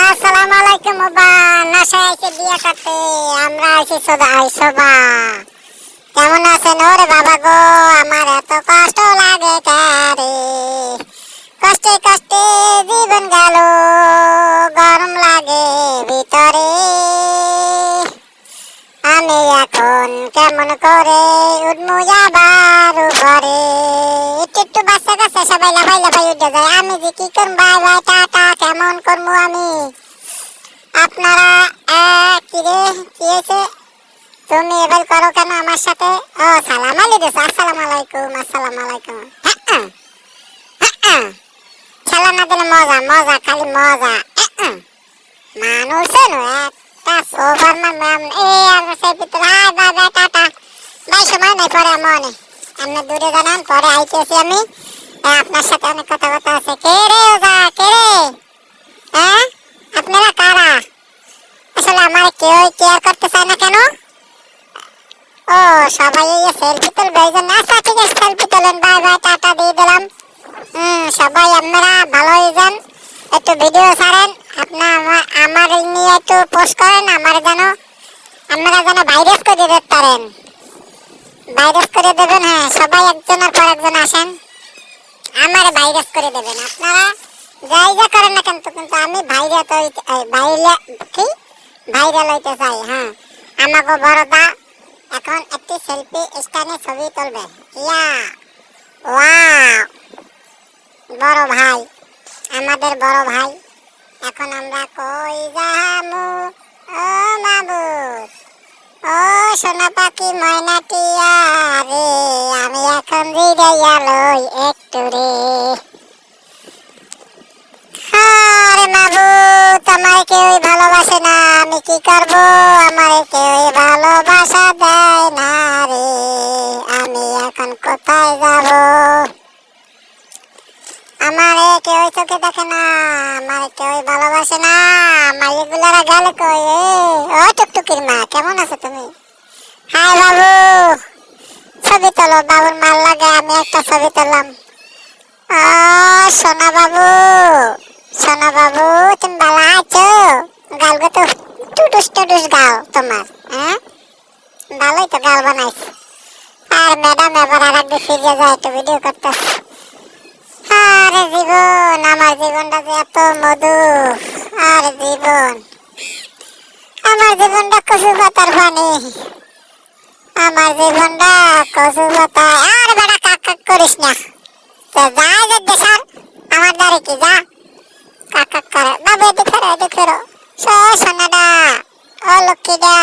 আসসালামু আলাইকুম বাবা। নাশায় আইছে বিয়া করতে, আমরা আইছি সবা। কেমন আছেন ওরে বাবা গো? আমার এত কষ্ট লাগে কারে, কষ্টে কষ্টে জীবন গেল, গরম লাগে ভিতরে। আমি এখন কেমন করে উঠমু যাবার ঘরে। একটু বাচ্চা কাছে সবাই লাফাই লাফাই উঠে যায়, আমি যে কি করব? বাই বাই টাটা, কেমন করবো আমি? আপনারা কিরে কি হয়েছে? তুমি এবার করো কেন আমার সাথে? ও সালাম আলাইকুম। আসসালামু আলাইকুম। আসসালামু আলাইকুম। খেলা না দিলে মজা মজা খালি মজা। মানুষ একটা সোফার ম্যাম এই আমরা সেই ভিতরে হাই বাই বাই টাটা। ভাই সময় নাই, পরে মনে আপনি দূরে জানান, পরে আইতেছি আমি। আপনার সাথে অনেক কথা কথা আছে। কে রে ওজা, কে রে? হ্যাঁ, আপনারা কারা? আসলে আমার কেউ কেয়ার করতে চায় না কেন? ও সবাই এই সেলফি তুলবে এই জন্য। আচ্ছা ঠিক আছে, সেলফি তোলেন, বাই বাই টাটা দিয়ে দিলাম। সবাই আপনারা ভালো হয়ে যান, একটু ভিডিও ছাড়েন, আপনার আমার নিয়ে একটু পোস্ট করেন, আমার যেন আপনারা যেন ভাইরাস করে দিতে পারেন, ভাইরাস করে দেবেন। হ্যাঁ, সবাই একজনের পর একজন আসেন, আমার ভাইরাস করে দেবেন। আপনারা যাই যা করেন না কিন্তু কিন্তু আমি ভাইরাল হইতে চাই। হ্যাঁ, আমাকে বড়দা এখন একটি সেলফি স্ট্যান্ডে ছবি তুলবে। ইয়া ওয়াও, বড় ভাই, আমাদের বড় ভাই। এখন আমরা কই যামু ও মাবুদ, ও সোনা পাখি ময়নাটিয়া রে, আমি এখন জিরাইয়া লই একটু রে। আরে মাবুদ, আমার কেউই ভালোবাসে না, আমি কি করব? আমার কেউই ভালোবাসা দেয় না রে, আমি এখন কোথায় যাব? আমারে কেউ চোখে দেখে না, আমার কেউই ভালোবাসে না, আমার এগুলারা গেল কই? ও টুকটুকির মা, কেমন আছো তুমি? হাই বাবু, ছবি তোলো। বাবুর মাল লাগে, আমি একটা ছবি তুললাম। সোনা বাবু, সোনা বাবু, তুমি ভালো আছো? গালগো তো টুটুস টুটুস গাল তোমার। হ্যাঁ, ভালোই তো গাল বানাইছে। আর ম্যাডাম এবার আর একদিন ফিরে যায়, একটু ভিডিও করতেছে। আরে জীবন, আমার জীবনটা যে এত মধু। আর জীবন, আমার জীবনটা কচু পাতার পানি, আমার জীবনটা কচু পাতা। আর বেটা কাক কাক করিস না, যাই যে দেশার আমার দ্বারে কি যা কাক কাক করে। বাবু এদিক ফেরো, এদিক ফেরো। সোনাডা, ও লক্ষ্মীডা,